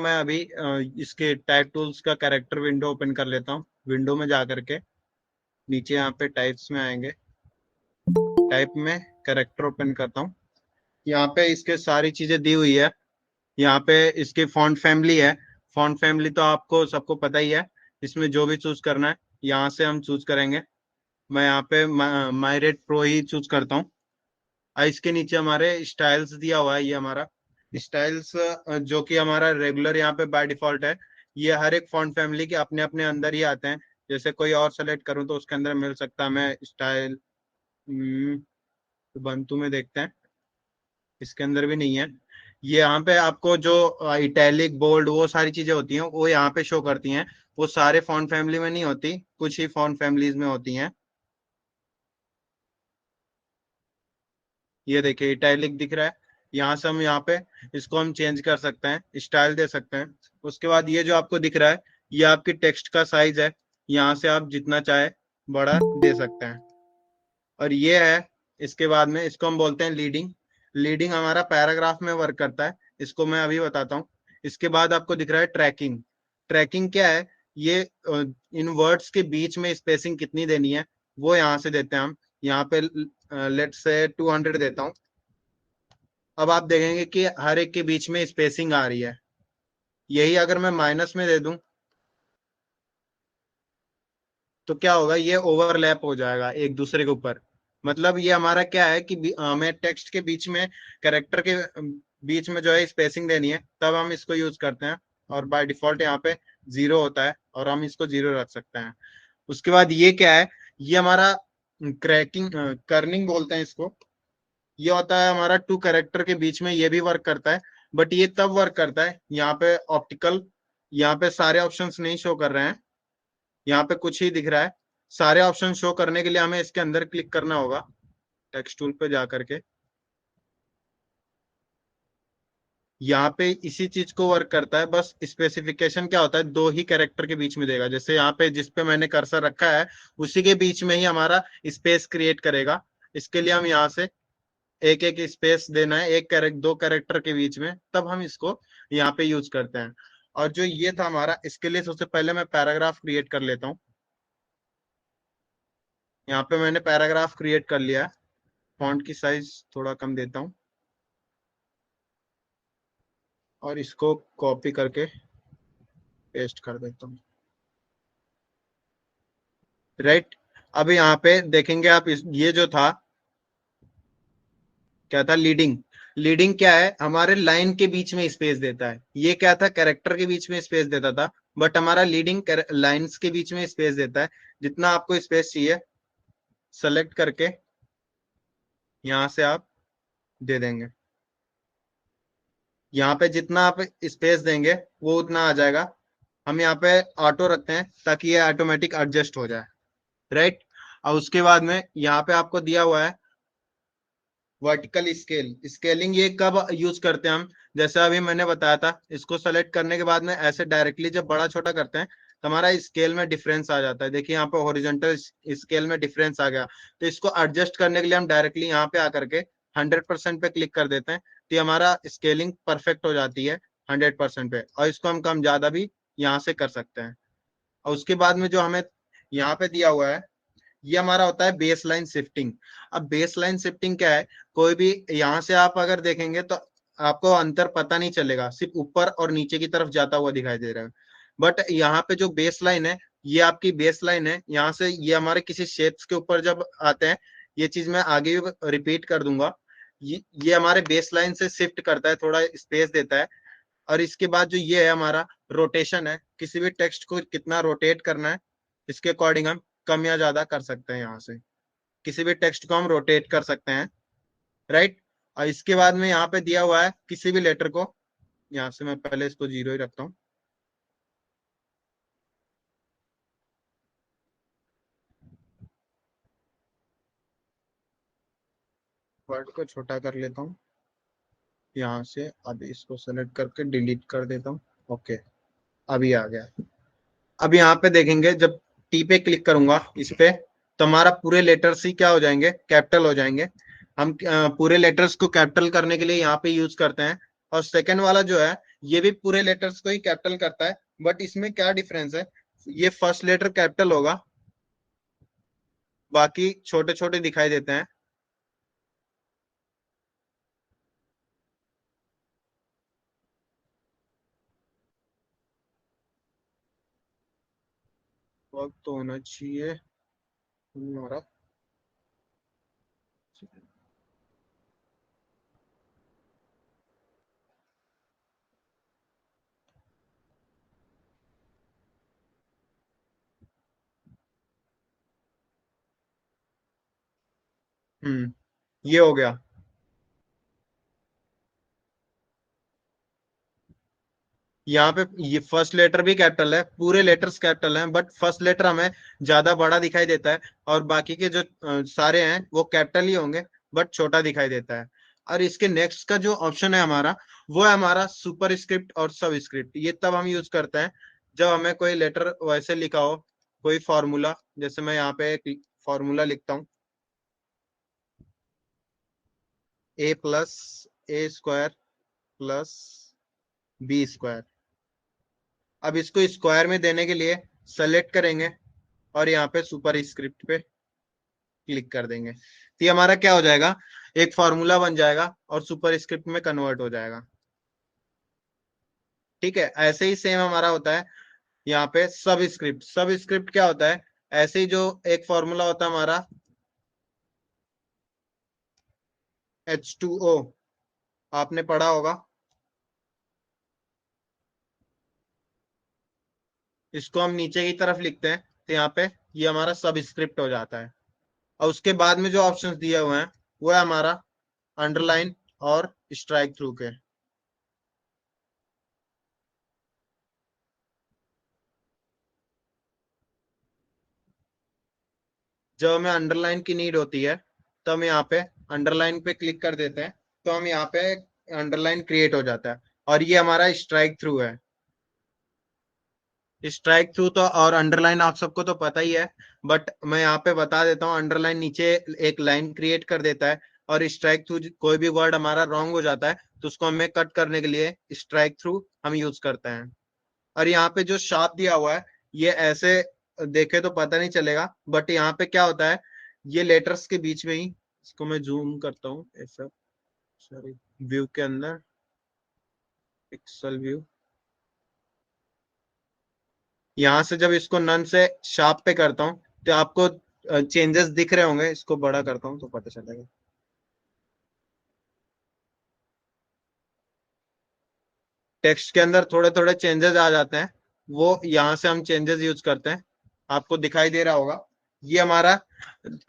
मैं अभी इसके टाइप टूल्स का कैरेक्टर विंडो ओपन कर लेता हूँ। विंडो में जा करके नीचे यहाँ पे टाइप्स में आएंगे, टाइप में कैरेक्टर ओपन करता हूँ। यहाँ पे इसके सारी चीजें दी हुई है। यहाँ पे इसकी फॉन्ट फैमिली है। फॉन्ट फैमिली तो आपको सबको पता ही है। इसमें जो भी चूज करना है यहाँ से हम चूज करेंगे। मैं यहाँ पे माइरेट प्रो ही चूज करता हूँ। इसके नीचे हमारे स्टाइल्स दिया हुआ है। ये हमारा स्टाइल्स जो कि हमारा रेगुलर यहाँ पे बाय डिफॉल्ट है। ये हर एक फॉन्ट फैमिली के अपने अपने अंदर ही आते हैं। जैसे कोई और सेलेक्ट करूँ तो उसके अंदर मिल सकता है। मैं स्टाइल बंतु में देखते हैं, इसके अंदर भी नहीं है। ये यहाँ पे आपको जो इटैलिक बोल्ड वो सारी चीजें होती हैं वो यहाँ पे शो करती हैं। वो सारे फॉन्ट फैमिली में नहीं होती, कुछ ही फॉन्ट फैमिलीज में होती हैं। ये देखिए इटैलिक दिख रहा है। यहाँ से हम यहाँ पे इसको हम चेंज कर सकते हैं, स्टाइल दे सकते हैं। उसके बाद ये जो आपको दिख रहा है ये आपकी टेक्स्ट का साइज है। यहाँ से आप जितना चाहे बड़ा दे सकते हैं। और ये है, इसके बाद में इसको हम बोलते हैं लीडिंग। लीडिंग हमारा पैराग्राफ में वर्क करता है। इसको मैं अभी बताता हूँ। इसके बाद आपको दिख रहा है ट्रैकिंग। ट्रैकिंग क्या है? ये इन वर्ड्स के बीच में स्पेसिंग कितनी देनी है वो यहाँ से देते हैं हम। यहाँ पे लेट्स से 200 देता हूँ। अब आप देखेंगे कि हर एक के बीच में स्पेसिंग आ रही है। यही अगर मैं माइनस में दे दूं तो क्या होगा? ये ओवरलैप हो जाएगा एक दूसरे के ऊपर। मतलब ये हमारा क्या है कि हमें टेक्स्ट के बीच में, कैरेक्टर के बीच में जो है स्पेसिंग देनी है, तब हम इसको यूज करते हैं। और बाय डिफॉल्ट यहाँ पे 0 होता है और हम इसको 0 रख सकते हैं। उसके बाद ये क्या है? ये हमारा क्रैकिंग कर्निंग बोलते हैं इसको। ये होता है हमारा टू कैरेक्टर के बीच में। ये भी वर्क करता है, बट ये तब वर्क करता है यहाँ पे ऑप्टिकल। यहाँ पे सारे ऑप्शंस नहीं शो कर रहे हैं, यहाँ पे कुछ ही दिख रहा है। सारे ऑप्शन शो करने के लिए हमें इसके अंदर क्लिक करना होगा, टेक्स्ट टूल पे जा करके। यहाँ पे इसी चीज को वर्क करता है। बस स्पेसिफिकेशन क्या होता है, दो ही कैरेक्टर के बीच में देगा। जैसे यहाँ पे जिस पे मैंने कर्सर रखा है उसी के बीच में ही हमारा स्पेस क्रिएट करेगा। इसके लिए हम यहाँ से एक एक स्पेस देना है, एक कैरेक्टर दो कैरेक्टर के बीच में, तब हम इसको यहाँ पे यूज करते हैं। और जो ये था हमारा, इसके लिए सबसे पहले मैं पैराग्राफ क्रिएट कर लेता हूँ। यहाँ पे मैंने पैराग्राफ क्रिएट कर लिया है। फॉन्ट की साइज थोड़ा कम देता हूँ और इसको कॉपी करके पेस्ट कर देता हूँ। राइट। अब यहाँ पे देखेंगे आप ये जो था, क्या था? लीडिंग। लीडिंग क्या है? हमारे लाइन के बीच में स्पेस देता है। ये क्या था? कैरेक्टर के बीच में स्पेस देता था, बट हमारा लीडिंग लाइंस के बीच में स्पेस देता है। जितना आपको स्पेस चाहिए सेलेक्ट करके यहाँ से आप दे देंगे। यहाँ पे जितना आप स्पेस देंगे वो उतना आ जाएगा। हम यहाँ पे ऑटो रखते हैं ताकि ये ऑटोमेटिक एडजस्ट हो जाए। राइट। और उसके बाद में यहाँ पे आपको दिया हुआ है वर्टिकल स्केल। स्केलिंग ये कब यूज करते हैं हम? जैसे अभी मैंने बताया था, इसको सेलेक्ट करने के बाद में ऐसे डायरेक्टली जब बड़ा छोटा करते हैं तो हमारा स्केल में डिफरेंस आ जाता है। देखिए यहाँ पे हॉरिजॉन्टल स्केल में डिफरेंस आ गया। तो इसको एडजस्ट करने के लिए हम डायरेक्टली यहाँ पे आकर के 100% पे क्लिक कर देते हैं, तो हमारा स्केलिंग परफेक्ट हो जाती है 100% पे। और इसको हम कम ज्यादा भी यहाँ से कर सकते हैं। और उसके बाद में जो हमें यहाँ पे दिया हुआ है, ये हमारा होता है बेस लाइन शिफ्टिंग। अब बेस लाइन शिफ्टिंग क्या है? कोई भी यहाँ से आप अगर देखेंगे तो आपको अंतर पता नहीं चलेगा, सिर्फ ऊपर और नीचे की तरफ जाता हुआ दिखाई दे रहा है। बट यहाँ पे जो बेस लाइन है, ये आपकी बेस लाइन है। यहाँ से ये हमारे किसी शेप्स के ऊपर जब आते हैं, ये चीज मैं आगे भी रिपीट कर दूंगा। ये हमारे बेस लाइन से शिफ्ट करता है, थोड़ा स्पेस देता है। और इसके बाद जो ये है हमारा रोटेशन है, किसी भी टेक्स्ट को कितना रोटेट करना है इसके अकॉर्डिंग हम कम या ज्यादा कर सकते हैं। यहाँ से किसी भी टेक्स्ट को हम रोटेट कर सकते हैं। राइट। और इसके बाद में यहाँ पे दिया हुआ है किसी भी लेटर को, यहाँ से मैं पहले इसको 0 ही रखता हूँ। वर्ड को छोटा कर लेता हूँ यहाँ से। अब इसको सेलेक्ट करके डिलीट कर देता हूँ। ओके, अभी आ गया। अब यहाँ पे देखेंगे जब टी पे क्लिक करूंगा इस पे, तो हमारा पूरे लेटर्स ही क्या हो जाएंगे? कैपिटल हो जाएंगे। हम पूरे लेटर्स को कैपिटल करने के लिए यहाँ पे यूज करते हैं। और सेकंड वाला जो है, ये भी पूरे लेटर्स को ही कैपिटल करता है, बट इसमें क्या डिफरेंस है, ये फर्स्ट लेटर कैपिटल होगा, बाकी छोटे छोटे दिखाई देते हैं। वक्त होना चाहिए हमारा। ये हो गया। यहाँ पे ये फर्स्ट लेटर भी कैपिटल है, पूरे लेटर्स कैपिटल हैं, बट फर्स्ट लेटर हमें ज्यादा बड़ा दिखाई देता है, और बाकी के जो सारे हैं वो कैपिटल ही होंगे, बट छोटा दिखाई देता है। और इसके नेक्स्ट का जो ऑप्शन है हमारा, वो है हमारा सुपर स्क्रिप्ट और सब स्क्रिप्ट। ये तब हम यूज करते हैं जब हमें कोई लेटर वैसे लिखा हो, कोई फॉर्मूला, जैसे मैं यहाँ पे एक फॉर्मूला लिखता हूँ, a+a² प्लस b²। अब इसको स्क्वायर में देने के लिए सेलेक्ट करेंगे और यहाँ पे सुपर स्क्रिप्ट पे क्लिक कर देंगे, तो ये हमारा क्या हो जाएगा, एक फॉर्मूला बन जाएगा और सुपर स्क्रिप्ट में कन्वर्ट हो जाएगा। ठीक है, ऐसे ही सेम हमारा होता है यहाँ पे सब स्क्रिप्ट। सब स्क्रिप्ट क्या होता है, ऐसे ही जो एक फॉर्मूला होता है हमारा H2O, आपने पढ़ा होगा, इसको हम नीचे की तरफ लिखते हैं, तो यहाँ पे ये हमारा सब स्क्रिप्ट हो जाता है। और उसके बाद में जो ऑप्शंस दिए हुए हैं वो है हमारा अंडरलाइन और स्ट्राइक थ्रू के। जब हमें अंडरलाइन की नीड होती है तो हम यहाँ पे अंडरलाइन पे क्लिक कर देते हैं, तो हम यहाँ पे अंडरलाइन क्रिएट हो जाता है, और ये हमारा स्ट्राइक थ्रू है। स्ट्राइक थ्रू तो और अंडरलाइन आप सबको तो पता ही है, बट मैं यहाँ पे बता देता हूँ, अंडरलाइन नीचे एक लाइन क्रिएट कर देता है, और स्ट्राइक थ्रू कोई भी वर्ड हमारा रॉन्ग हो जाता है तो उसको हमें कट करने के लिए स्ट्राइक थ्रू हम यूज करते हैं। और यहाँ पे जो शार्प दिया हुआ है, ये ऐसे देखे तो पता नहीं चलेगा, बट यहाँ पे क्या होता है, ये लेटर्स के बीच में ही, इसको मैं जूम करता हूँ ऐसा, सॉरी, व्यू के अंदर, पिक्सल व्यू, यहाँ से जब इसको नन से शार्प पे करता हूँ तो आपको चेंजेस दिख रहे होंगे, इसको बड़ा करता हूँ तो पता चलेगा। टेक्स्ट के अंदर थोड़े थोड़े चेंजेस आ जाते हैं, वो यहाँ से हम चेंजेस यूज करते हैं, आपको दिखाई दे रहा होगा। ये हमारा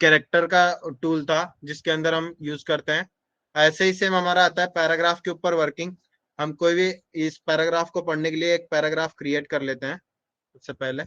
कैरेक्टर का टूल था जिसके अंदर हम यूज करते हैं। ऐसे ही सेम हमारा आता है पैराग्राफ के ऊपर वर्किंग। हम कोई भी इस पैराग्राफ को पढ़ने के लिए एक पैराग्राफ क्रिएट कर लेते हैं सबसे पहले।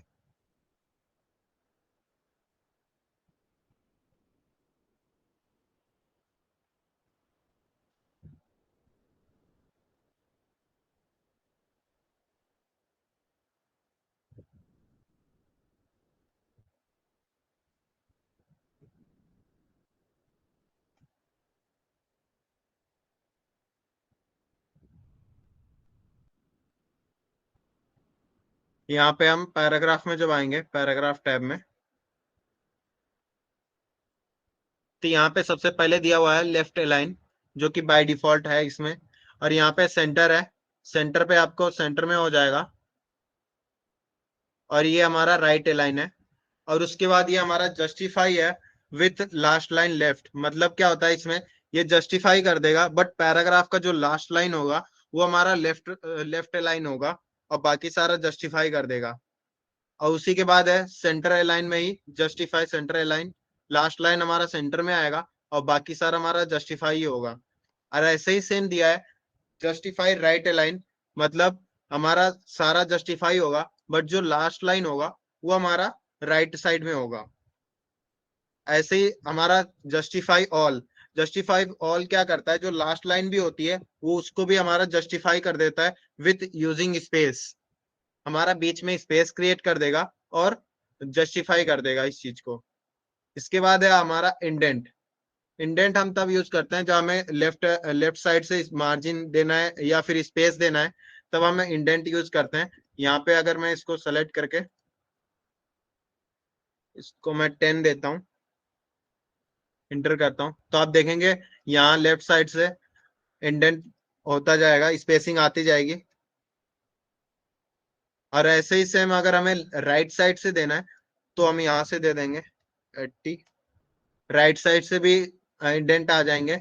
यहाँ पे हम पैराग्राफ में जब आएंगे, पैराग्राफ टैब में, तो यहाँ पे सबसे पहले दिया हुआ है लेफ्ट अलाइन, जो कि बाय डिफॉल्ट है इसमें। और यहाँ पे सेंटर है, सेंटर पे आपको सेंटर में हो जाएगा। और ये हमारा राइट अलाइन है। और उसके बाद ये हमारा जस्टिफाई है विथ लास्ट लाइन लेफ्ट। मतलब क्या होता है इसमें, ये जस्टिफाई कर देगा, बट पैराग्राफ का जो लास्ट लाइन होगा वो हमारा लेफ्ट लेफ्ट अलाइन होगा, और बाकी सारा जस्टिफाई कर देगा। और उसी के बाद है सेंटर अलाइन में ही justify centre align, last line हमारा सेंटर में आएगा और बाकी सारा हमारा जस्टिफाई ही होगा। और ऐसे ही सेम दिया है जस्टिफाई राइट अलाइन, मतलब हमारा सारा जस्टिफाई होगा, बट जो लास्ट लाइन होगा वो हमारा राइट साइड में होगा। ऐसे ही हमारा जस्टिफाई ऑल, जस्टिफाई ऑल क्या करता है, जो लास्ट लाइन भी होती है वो उसको भी हमारा जस्टिफाई कर देता है विथ यूजिंग स्पेस। हमारा बीच में स्पेस क्रिएट कर देगा और जस्टिफाई कर देगा इस चीज को। इसके बाद है हमारा इंडेंट। इंडेंट हम तब यूज करते हैं जब हमें लेफ्ट लेफ्ट साइड से मार्जिन देना है या फिर स्पेस देना है, तब हम इंडेंट यूज करते हैं। यहाँ पे अगर मैं इसको सेलेक्ट करके इसको मैं 10 देता हूँ, इंटर करता हूँ, तो आप देखेंगे यहाँ लेफ्ट साइड से इंडेंट होता जाएगा, स्पेसिंग आती जाएगी। और ऐसे ही सेम अगर हमें राइट साइड से देना है तो हम यहाँ से दे देंगे 80, राइट साइड से भी इंडेंट आ जाएंगे।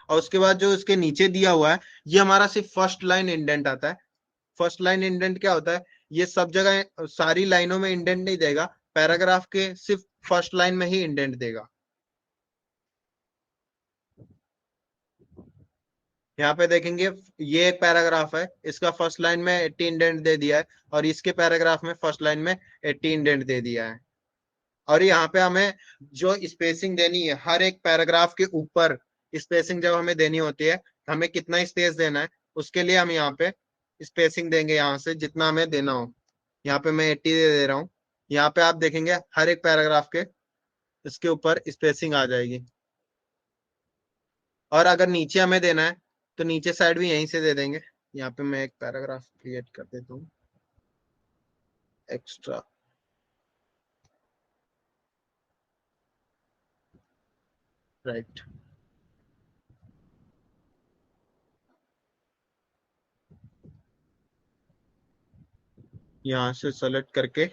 और उसके बाद जो इसके नीचे दिया हुआ है ये हमारा सिर्फ फर्स्ट लाइन इंडेंट आता है। फर्स्ट लाइन इंडेंट क्या होता है, ये सब जगह सारी लाइनों में इंडेंट नहीं देगा, पैराग्राफ के सिर्फ फर्स्ट लाइन में ही इंडेंट देगा। यहाँ पे देखेंगे ये एक पैराग्राफ है, इसका फर्स्ट लाइन में 80 इंडेंट दे दिया है, और इसके पैराग्राफ में फर्स्ट लाइन में 80 इंडेंट दे दिया है। और यहाँ पे हमें जो स्पेसिंग देनी है हर एक पैराग्राफ के ऊपर, स्पेसिंग जब हमें देनी होती है हमें कितना स्पेस देना है, उसके लिए हम यहाँ पे स्पेसिंग देंगे, यहाँ से जितना हमें देना हो। यहाँ पे मैं 80 दे रहा हूँ। यहाँ पे आप देखेंगे हर एक पैराग्राफ के इसके ऊपर स्पेसिंग आ जाएगी। और अगर नीचे हमें देना है तो नीचे साइड भी यहीं से दे देंगे। यहाँ पे मैं एक पैराग्राफ क्रिएट कर देता हूँ एक्स्ट्रा, राइट। यहाँ से सेलेक्ट करके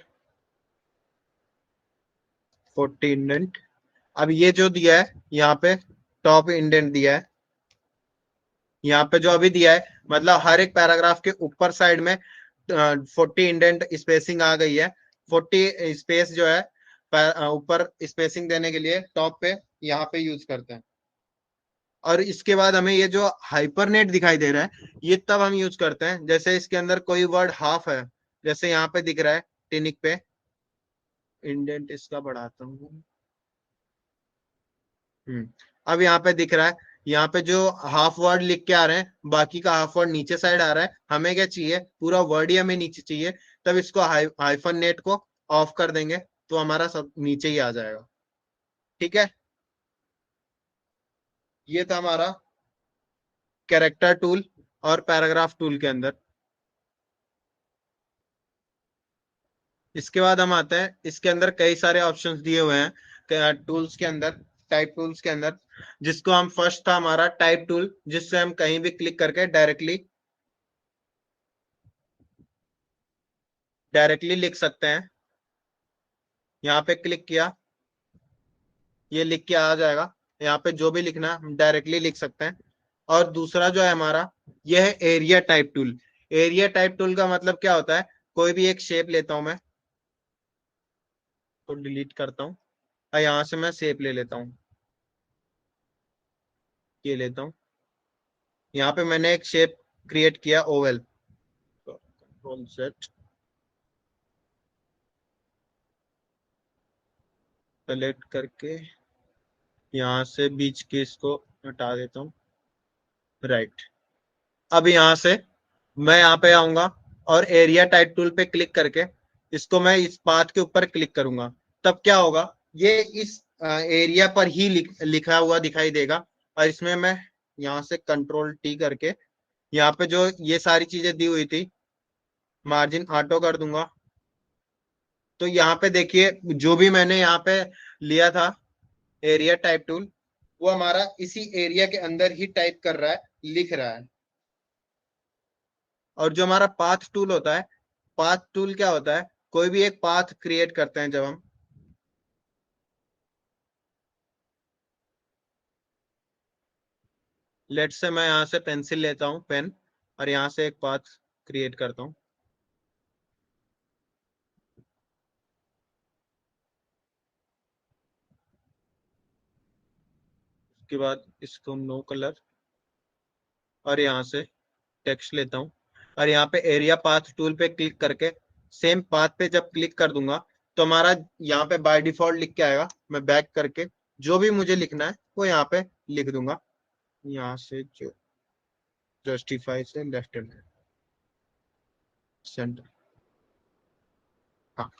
40 इंडेंट। अब ये जो दिया है यहाँ पे टॉप इंडेंट दिया है, यहाँ पे जो अभी दिया है मतलब हर एक पैराग्राफ के ऊपर साइड में 40 इंडेंट स्पेसिंग आ गई है। 40 स्पेस जो है ऊपर स्पेसिंग देने के लिए टॉप पे यहाँ पे यूज करते हैं। और इसके बाद हमें ये जो हाइपरनेट दिखाई दे रहा है ये तब हम यूज करते हैं जैसे इसके अंदर कोई वर्ड हाफ है, जैसे यहाँ पे दिख रहा है टिनिक पे, इंडेंट इसका बढ़ाता हूँ। अब यहाँ पे दिख रहा है, यहाँ पे जो हाफ वर्ड लिख के आ रहे हैं बाकी का हाफ वर्ड नीचे साइड आ रहा है, हमें क्या चाहिए पूरा वर्ड ही हमें नीचे चाहिए। तब इसको हाइफन नेट को ऑफ कर देंगे तो हमारा सब नीचे ही आ जाएगा। ठीक है, ये था हमारा कैरेक्टर टूल और पैराग्राफ टूल के अंदर। इसके बाद हम आते हैं, इसके अंदर कई सारे ऑप्शंस दिए हुए हैं टूल्स के अंदर, टाइप टूल्स के अंदर, जिसको हम फर्स्ट था हमारा टाइप टूल, जिससे हम कहीं भी क्लिक करके डायरेक्टली लिख सकते हैं। यहाँ पे क्लिक किया, ये लिख के आ जाएगा, यहाँ पे जो भी लिखना है हम डायरेक्टली लिख सकते हैं। और दूसरा जो है हमारा ये है area type tool. Area type tool का मतलब क्या होता है, कोई भी एक शेप लेता हूं मैं, तो डिलीट करता हूँ और यहाँ से मैं शेप ले लेता हूँ, ये लेता हूँ। यहाँ पे मैंने एक शेप क्रिएट किया ओवल, कंट्रोल सेट, सेलेक्ट करके यहाँ से बीच के इसको हटा देता हूँ, राइट। अब यहाँ से मैं यहाँ पे आऊंगा और एरिया टाइप टूल पे क्लिक करके इसको मैं इस पाथ के ऊपर क्लिक करूंगा, तब क्या होगा, ये इस एरिया पर ही लिखा हुआ दिखाई देगा। और इसमें मैं यहाँ से कंट्रोल टी करके यहाँ पे जो ये सारी चीजें दी हुई थी मार्जिन ऑटो कर दूंगा। तो यहाँ पे देखिए जो भी मैंने यहाँ पे लिया था एरिया टाइप टूल, वो हमारा इसी एरिया के अंदर ही टाइप कर रहा है, लिख रहा है। और जो हमारा पाथ टूल होता है, पाथ टूल क्या होता है, कोई भी एक पाथ क्रिएट करते हैं जब हम, लेट से मैं यहाँ से पेंसिल लेता हूँ पेन और यहाँ से एक पाथ क्रिएट करता हूँ। उसके बाद इसको नो कलर और यहाँ से टेक्स्ट लेता हूँ और यहाँ पे एरिया पाथ टूल पे क्लिक करके सेम पाथ पे जब क्लिक कर दूंगा तो हमारा यहाँ पे बाय डिफॉल्ट लिख के आएगा। मैं बैक करके जो भी मुझे लिखना है वो यहाँ पे लिख दूंगा, यहाँ से जो जस्टिफाई से लेफ्ट एंड सेंटर, हाँ,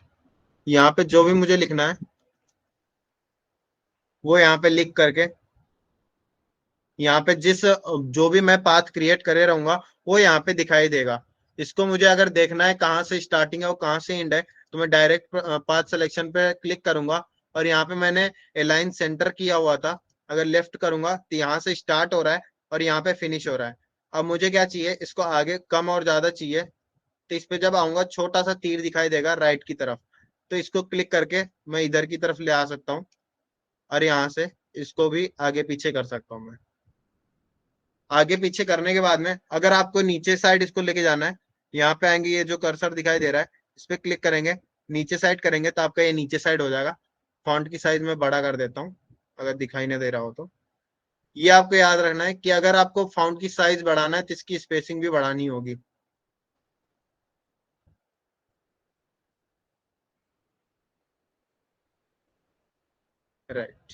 यहाँ पे जो भी मुझे लिखना है वो यहाँ पे लिख करके यहाँ पे जिस जो भी मैं पाथ क्रिएट करे रहूंगा वो यहाँ पे दिखाई देगा। इसको मुझे अगर देखना है कहाँ से स्टार्टिंग है और कहाँ से एंड है, तो मैं डायरेक्ट पाथ सिलेक्शन पे क्लिक करूंगा और यहाँ पे मैंने अलाइन सेंटर किया हुआ था। अगर लेफ्ट करूंगा तो यहाँ से स्टार्ट हो रहा है और यहाँ पे फिनिश हो रहा है। अब मुझे क्या चाहिए, इसको आगे कम और ज्यादा चाहिए, तो इस पे जब आऊंगा छोटा सा तीर दिखाई देगा राइट की तरफ, तो इसको क्लिक करके मैं इधर की तरफ ले आ सकता हूँ और यहाँ से इसको भी आगे पीछे कर सकता हूँ मैं। आगे पीछे करने के बाद में अगर आपको नीचे साइड इसको लेके जाना है, यहाँ पे आएंगे, ये जो कर्सर दिखाई दे रहा है इस पे क्लिक करेंगे, नीचे साइड करेंगे तो आपका ये नीचे साइड हो जाएगा। फॉन्ट की साइज में बड़ा कर देता हूँ अगर दिखाई नहीं दे रहा हो तो। ये आपको याद रखना है कि अगर आपको फॉन्ट की साइज बढ़ाना है तो इसकी स्पेसिंग भी बढ़ानी होगी। राइट,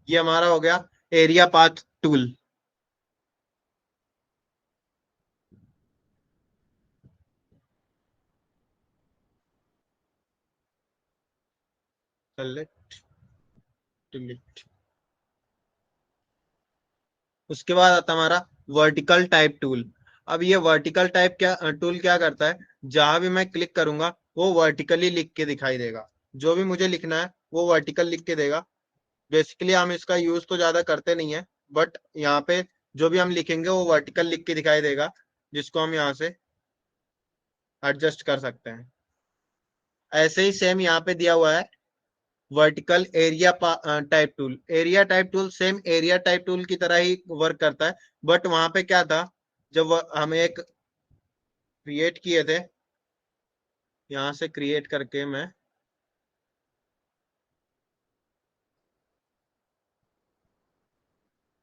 ये हमारा हो गया area path tool. Select, delete. उसके बाद आता हमारा वर्टिकल टाइप टूल। अब ये वर्टिकल टाइप क्या टूल क्या करता है, जहां भी मैं क्लिक करूंगा वो वर्टिकली लिख के दिखाई देगा। जो भी मुझे लिखना है वो वर्टिकल लिख के देगा। बेसिकली हम इसका यूज तो ज्यादा करते नहीं है, बट यहाँ पे जो भी हम लिखेंगे वो वर्टिकल लिख के दिखाई देगा, जिसको हम यहाँ से एडजस्ट कर सकते हैं। ऐसे ही सेम यहाँ पे दिया हुआ है vertical area type tool. Area type tool same area type tool की तरह ही वर्क करता है, बट वहां पे क्या था, जब हम एक क्रिएट किए थे, यहाँ से क्रिएट करके मैं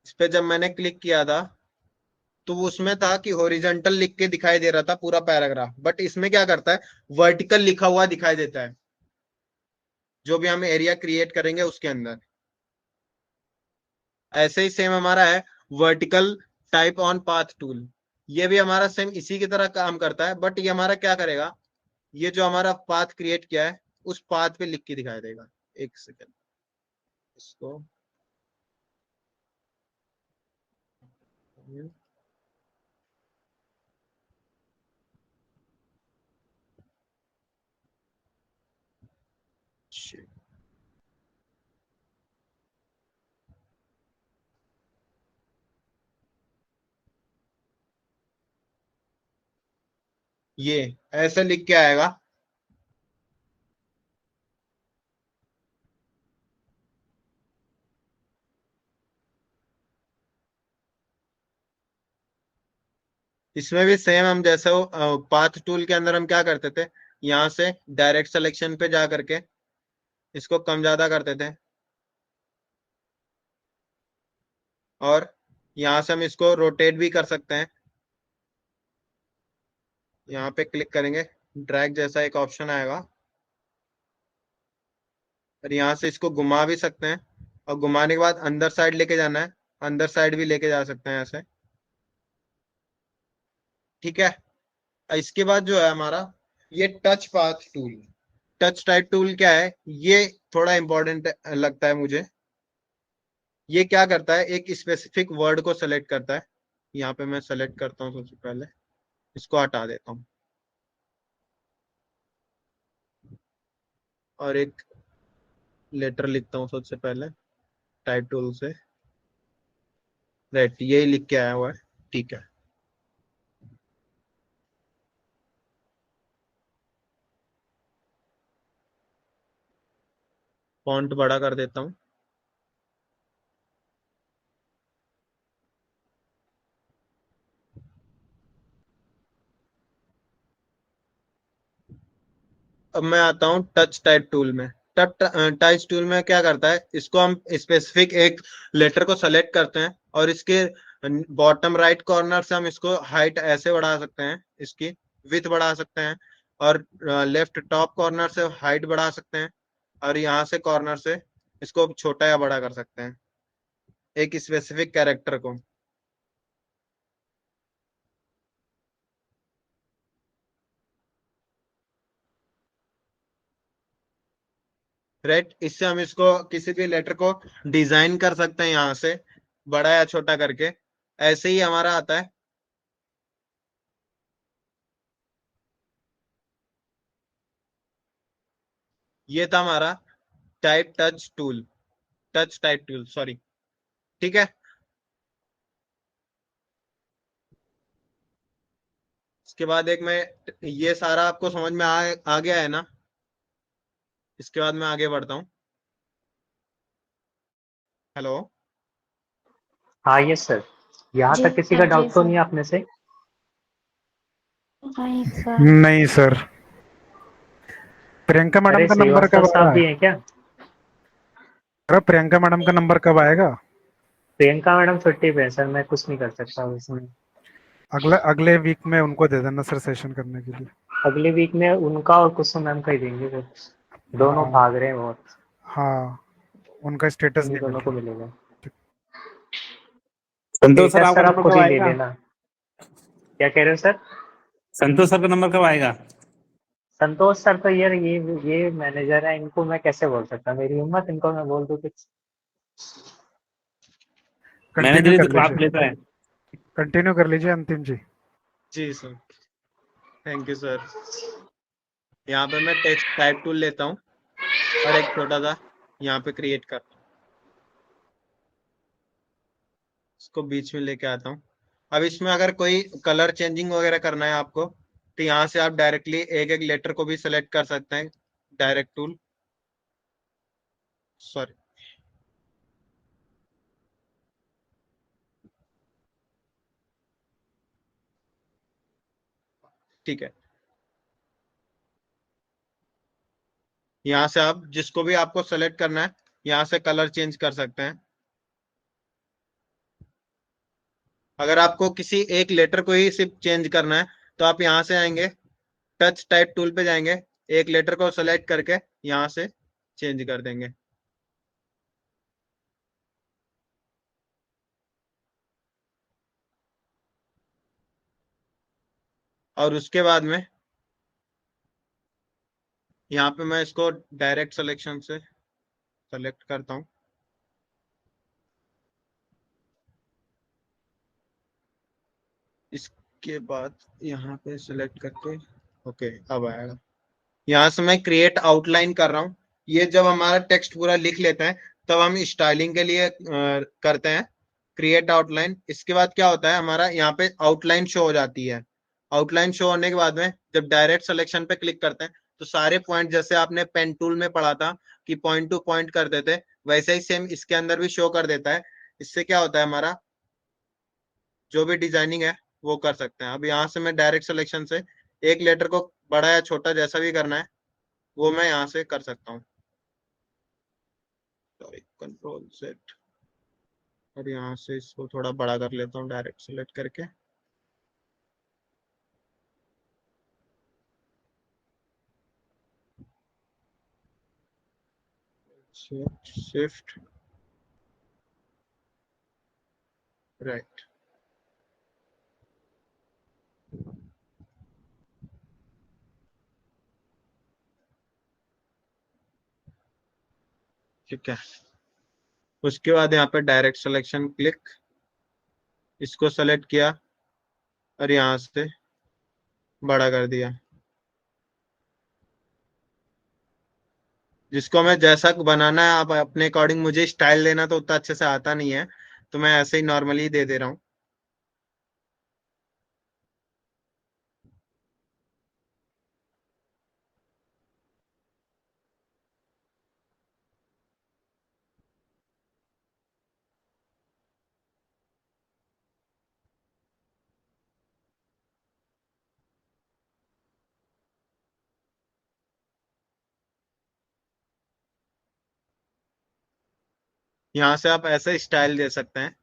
इस पे जब मैंने क्लिक किया था तो वो उसमें था कि हॉरिजॉन्टल लिख के दिखाई दे रहा था पूरा पैराग्राफ, बट इसमें क्या करता है, वर्टिकल लिखा हुआ दिखाई देता है जो भी हम एरिया क्रिएट करेंगे उसके अंदर। ऐसे ही सेम हमारा है vertical type on path tool. ये भी हमारा सेम इसी की तरह काम करता है, बट ये हमारा क्या करेगा, ये जो हमारा पाथ क्रिएट किया है उस पाथ पे लिख के दिखाई देगा। एक सेकेंड, इसको ये ऐसे लिख के आएगा। इसमें भी सेम हम जैसे पाथ टूल के अंदर हम क्या करते थे, यहाँ से डायरेक्ट सिलेक्शन पे जा करके इसको कम ज्यादा करते थे और यहाँ से हम इसको रोटेट भी कर सकते हैं। यहाँ पे क्लिक करेंगे, ड्रैग जैसा एक ऑप्शन आएगा और यहाँ से इसको घुमा भी सकते हैं और घुमाने के बाद अंदर साइड लेके जाना है, अंदर साइड भी लेके जा सकते हैं ऐसे। ठीक है, इसके बाद जो है हमारा ये touch path tool. Touch type tool क्या है, ये थोड़ा इंपॉर्टेंट लगता है मुझे। ये क्या करता है, एक स्पेसिफिक वर्ड को सेलेक्ट करता है। यहाँ पे मैं सेलेक्ट करता हूँ सबसे पहले, इसको हटा देता हूँ और एक लेटर लिखता हूँ सबसे पहले टाइप टूल से। राइट, यही लिख के आया हुआ है। ठीक है, फॉन्ट बड़ा कर देता हूँ। अब मैं आता हूँ टच टाइप टूल में। टच टच टूल में क्या करता है, इसको हम स्पेसिफिक एक लेटर को सेलेक्ट करते हैं और इसके बॉटम राइट कॉर्नर से हम इसको हाइट ऐसे बढ़ा सकते हैं, इसकी विड्थ बढ़ा सकते हैं, और लेफ्ट टॉप कॉर्नर से हाइट बढ़ा सकते हैं, और यहाँ से कॉर्नर से इसको छोटा या बड़ा कर सकते हैं एक स्पेसिफिक कैरेक्टर को। राइट। इससे हम इसको किसी भी लेटर को डिजाइन कर सकते हैं यहाँ से, बड़ा या छोटा करके। ऐसे ही हमारा आता है, ये था हमारा type touch tool, touch type tool, sorry. ठीक है, इसके बाद एक मैं, ये सारा आपको समझ में आ गया है ना? इसके बाद मैं आगे बढ़ता हूँ। हेलो। हाँ यस सर। यहाँ जी तक किसी का सर, जी डाउट तो सर। नहीं है आप में से? नहीं सर। नहीं सर। प्रियंका मैडम अरे का नंबर श्रीवास्तव कब आ साहब रहा है? भी हैं क्या? अरे प्रियंका मैडम का नंबर कब आएगा? प्रियंका मैडम छुट्टी पे है सर, मैं कुछ नहीं कर सकता उसमें। अगले अगले वीक में उनको दे देना सर सेशन करने के लिए। अगले वीक में उनका और कुसुम मैम का ही देंगे फिर। दोनों हाँ। भाग रहे हैं बहुत। हाँ, उनका स्टेटस उन्हीं नहीं मिल दोनों को रहा। मिलेगा। संतोष सर स्टेटस आपका सर आप नंबर खुद कब ही ले आएगा? लेना। क्या कह रहे हो सर? संतोष सर का नंबर कब आएगा? संतोष सर तो यार ये मैनेजर है, इनको मैं कैसे बोल सकता, मेरी हिम्मत इनको मैं बोल दूं कुछ। कंटिन्यू मैनेजर ही तो कर क्लास लीजिए, लेता है। कंटिन्यू कर लीजिए अंतिम जी। जी सर, थैंक यू सर। यहाँ पे मैं टेक्स्ट टाइप टूल लेता हूँ और एक छोटा सा यहाँ पे क्रिएट करता हूँ, इसको बीच में लेके आता हूँ। अब इसमें अगर कोई कलर चेंजिंग वगैरह करना है आपको, तो यहाँ से आप डायरेक्टली एक एक लेटर को भी सेलेक्ट कर सकते हैं, डायरेक्ट टूल, सॉरी। ठीक है, यहाँ से आप जिसको भी आपको सेलेक्ट करना है, यहाँ से कलर चेंज कर सकते हैं। अगर आपको किसी एक लेटर को ही सिर्फ चेंज करना है, तो आप यहाँ से आएंगे, टच टाइप टूल पे जाएंगे, एक लेटर को सेलेक्ट करके यहाँ से चेंज कर देंगे। और उसके बाद में यहाँ पे मैं इसको डायरेक्ट सिलेक्शन से सेलेक्ट करता हूँ। इसके बाद यहाँ पे सिलेक्ट करके, ओके, अब आएगा। यहाँ से मैं क्रिएट आउटलाइन कर रहा हूँ। ये जब हमारा टेक्स्ट पूरा लिख लेते हैं, तब हम स्टाइलिंग के लिए करते हैं क्रिएट आउटलाइन। इसके बाद क्या होता है, हमारा यहाँ पे आउटलाइन शो हो जाती है। आउटलाइन शो होने के बाद में जब डायरेक्ट सिलेक्शन पे क्लिक करते हैं, तो सारे पॉइंट जैसे आपने पेन टूल में पढ़ा था कि पॉइंट टू पॉइंट करते थे, वैसे ही सेम इसके अंदर भी शो कर देता है। इससे क्या होता है, हमारा जो भी डिजाइनिंग है वो कर सकते हैं। अब यहाँ से मैं डायरेक्ट सिलेक्शन से एक लेटर को बड़ा या छोटा जैसा भी करना है, वो मैं यहाँ से कर सकता हूँ। सॉरी, कंट्रोल सेट, और यहाँ से इसको थोड़ा बड़ा कर लेता हूँ डायरेक्ट सेलेक्ट करके। Shift right. ठीक है, उसके बाद यहाँ पे डायरेक्ट सिलेक्शन क्लिक, इसको सेलेक्ट किया और यहाँ से बड़ा कर दिया। जिसको मैं जैसा बनाना है, आप अपने अकॉर्डिंग, मुझे स्टाइल देना तो उतना अच्छे से आता नहीं है, तो मैं ऐसे ही नॉर्मली दे दे रहा हूँ। यहाँ से आप ऐसे स्टाइल दे सकते हैं।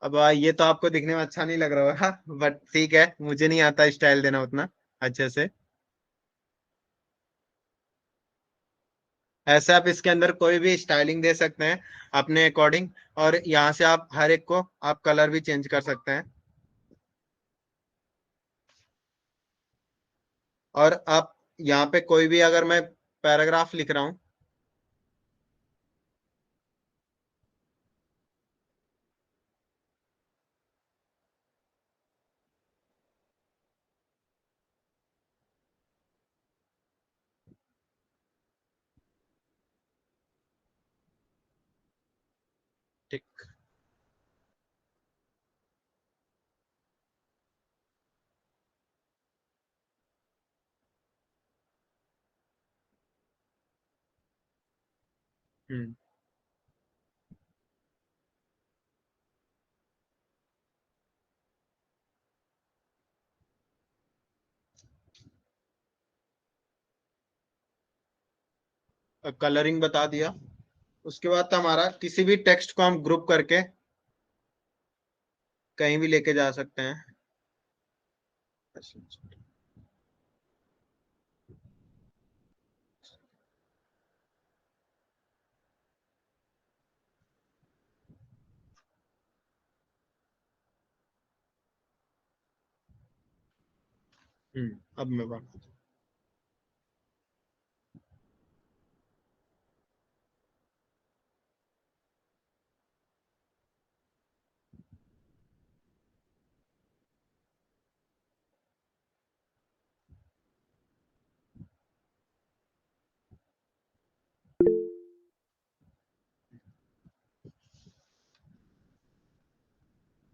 अब ये तो आपको दिखने में अच्छा नहीं लग रहा होगा, बट ठीक है, मुझे नहीं आता स्टाइल देना उतना अच्छे से। ऐसे आप इसके अंदर कोई भी स्टाइलिंग दे सकते हैं अपने अकॉर्डिंग, और यहाँ से आप हर एक को आप कलर भी चेंज कर सकते हैं। और आप यहाँ पे कोई भी, अगर मैं पैराग्राफ लिख रहा हूँ। ठीक। हम्म। कलरिंग बता दिया। उसके बाद हमारा किसी भी टेक्स्ट को हम ग्रुप करके कहीं भी लेके जा सकते हैं। अब मैं बात।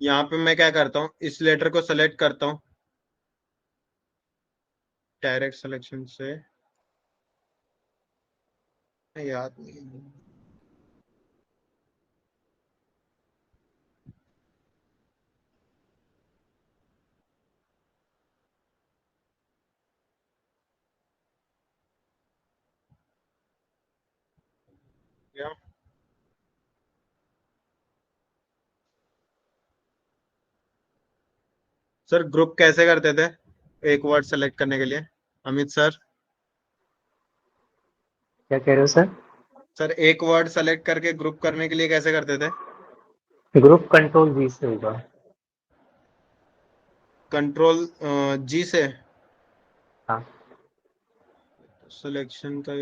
यहाँ पे मैं क्या करता हूँ, इस लेटर को सेलेक्ट करता हूँ डायरेक्ट सिलेक्शन से। याद नहीं। क्या सर, ग्रुप कैसे करते थे एक वर्ड सेलेक्ट करने के लिए? अमित सर। क्या कह रहे हो सर? सर, एक वर्ड सेलेक्ट करके ग्रुप करने के लिए कैसे करते थे? ग्रुप कंट्रोल जी से होगा। कंट्रोल जी से। हाँ। सिलेक्शन का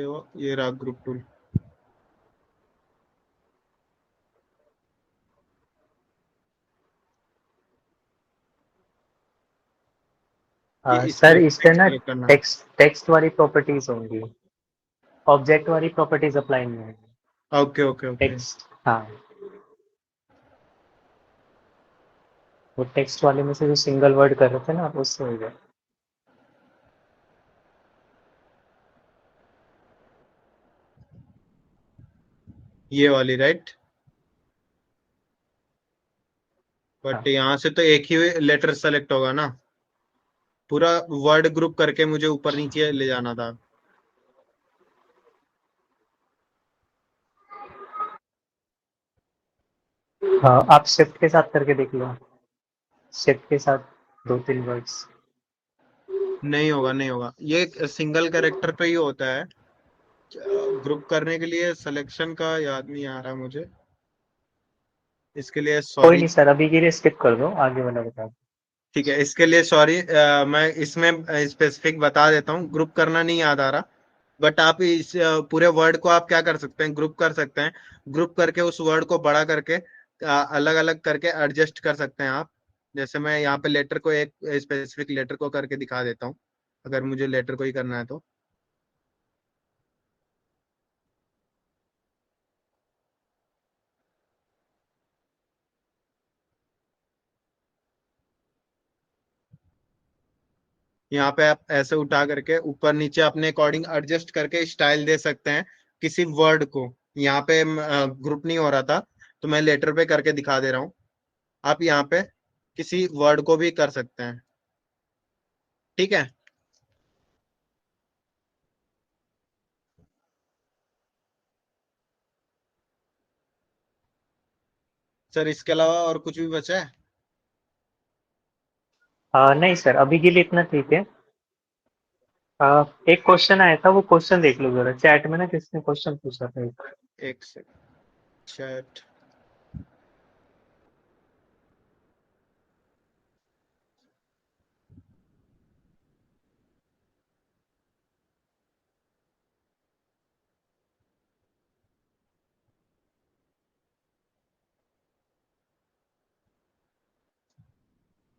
ये रहा ग्रुप टूल। ये सर इसमें इस पे टेक्स्ट ना सेलेक्ट करना है। टेक्स्ट वाली प्रॉपर्टीज होंगी, ऑब्जेक्ट वाली प्रॉपर्टीज अप्लाई नहीं होंगी। Okay okay okay. टेक्स्ट, हाँ, वो टेक्स्ट वाले में से जो सिंगल वर्ड कर रहे थे ना, उससे हो गया। ये वाली राइट। हाँ। बट यहाँ से तो एक ही लेटर सेलेक्ट होगा ना, पूरा वर्ड ग्रुप करके मुझे ऊपर नीचे ले जाना था। हाँ, आप शिफ्ट के साथ करके देख लो, शिफ्ट के साथ 2-3 वर्ड्स। नहीं होगा नहीं होगा, ये सिंगल कैरेक्टर पे ही होता है। ग्रुप करने के लिए सिलेक्शन का याद नहीं आ रहा मुझे, इसके लिए कोई सॉरी। नहीं सर, अभी के लिए स्किप कर दो, आगे वाला बता दो। ठीक है, इसके लिए सॉरी। मैं इसमें स्पेसिफिक बता देता हूँ, ग्रुप करना नहीं याद आ रहा। बट आप इस पूरे वर्ड को आप क्या कर सकते हैं, ग्रुप कर सकते हैं। ग्रुप करके उस वर्ड को बड़ा करके अलग अलग करके एडजस्ट कर सकते हैं आप। जैसे मैं यहाँ पे लेटर को, एक स्पेसिफिक लेटर को करके दिखा देता हूँ, अगर मुझे लेटर को ही करना है तो। यहाँ पे आप ऐसे उठा करके ऊपर नीचे अपने अकॉर्डिंग एडजस्ट करके स्टाइल दे सकते हैं किसी वर्ड को। यहाँ पे ग्रुप नहीं हो रहा था, तो मैं लेटर पे करके दिखा दे रहा हूँ। आप यहाँ पे किसी वर्ड को भी कर सकते हैं। ठीक है सर, इसके अलावा और कुछ भी बचा है? नहीं सर, अभी के लिए इतना ठीक है। एक क्वेश्चन आया था, वो क्वेश्चन देख लो जरा, चैट में ना किसने क्वेश्चन पूछा था एक। एक सेकंड। चैट।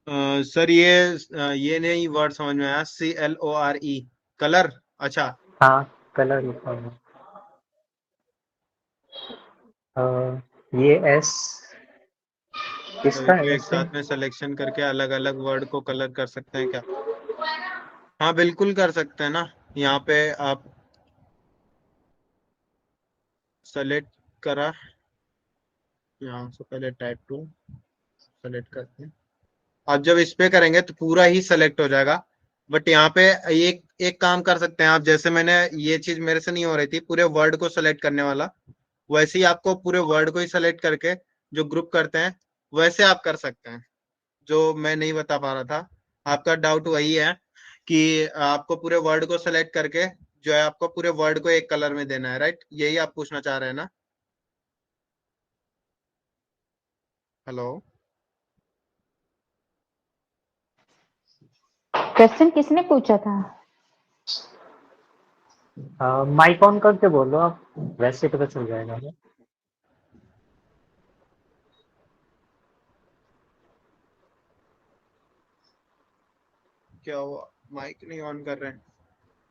सर ये नहीं वर्ड समझ में आया। CLORE colour. अच्छा हाँ कलर लिखा हुआ ये एस किसका सभी को है एक ऐसे? साथ में सिलेक्शन करके अलग अलग वर्ड को कलर कर सकते हैं क्या? हाँ बिल्कुल कर सकते हैं ना। यहाँ पे आप सेलेक्ट करा, यहाँ से पहले टाइप टू सेलेक्ट करते हैं। आप जब इस पे करेंगे तो पूरा ही सेलेक्ट हो जाएगा। बट यहाँ पे एक एक काम कर सकते हैं आप, जैसे मैंने ये चीज मेरे से नहीं हो रही थी पूरे वर्ड को सेलेक्ट करने वाला, वैसे ही आपको पूरे वर्ड को ही सेलेक्ट करके जो ग्रुप करते हैं वैसे आप कर सकते हैं। जो मैं नहीं बता पा रहा था, आपका डाउट वही है कि आपको पूरे वर्ड को सेलेक्ट करके जो है आपको पूरे वर्ड को एक कलर में देना है, राइट? यही आप पूछना चाह रहे हैं ना? हेलो। क्वेश्चन किसने पूछा था? माइक ऑन करके बोलो आप, वैसे पता चल जाएगा। क्या हुआ, माइक नहीं ऑन कर रहे हैं?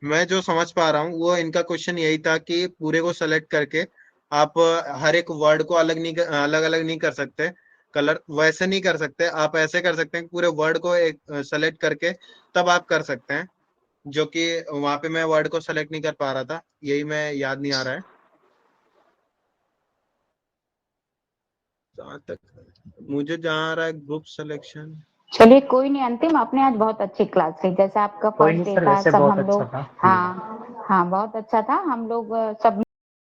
मैं जो समझ पा रहा हूँ वो इनका क्वेश्चन यही था कि पूरे को सेलेक्ट करके आप हर एक वर्ड को अलग अलग नहीं कर सकते कलर, वैसे नहीं कर सकते। आप ऐसे कर सकते हैं कि पूरे वर्ड को एक सेलेक्ट करके तब आप कर सकते हैं, जो कि वहां पे मैं वर्ड को सेलेक्ट नहीं कर पा रहा था, यही मैं याद नहीं आ रहा है जहाँ तक मुझे जहाँ आ रहा है ग्रुप सिलेक्शन। चलिए कोई नहीं अंतिम, आपने आज बहुत अच्छी क्लास ली, जैसे आपका कोई फर्स्ट नहीं डे सर, था, वैसे सब बहुत हम अच्छा लोग था। हाँ हाँ बहुत अच्छा था। हम लोग सब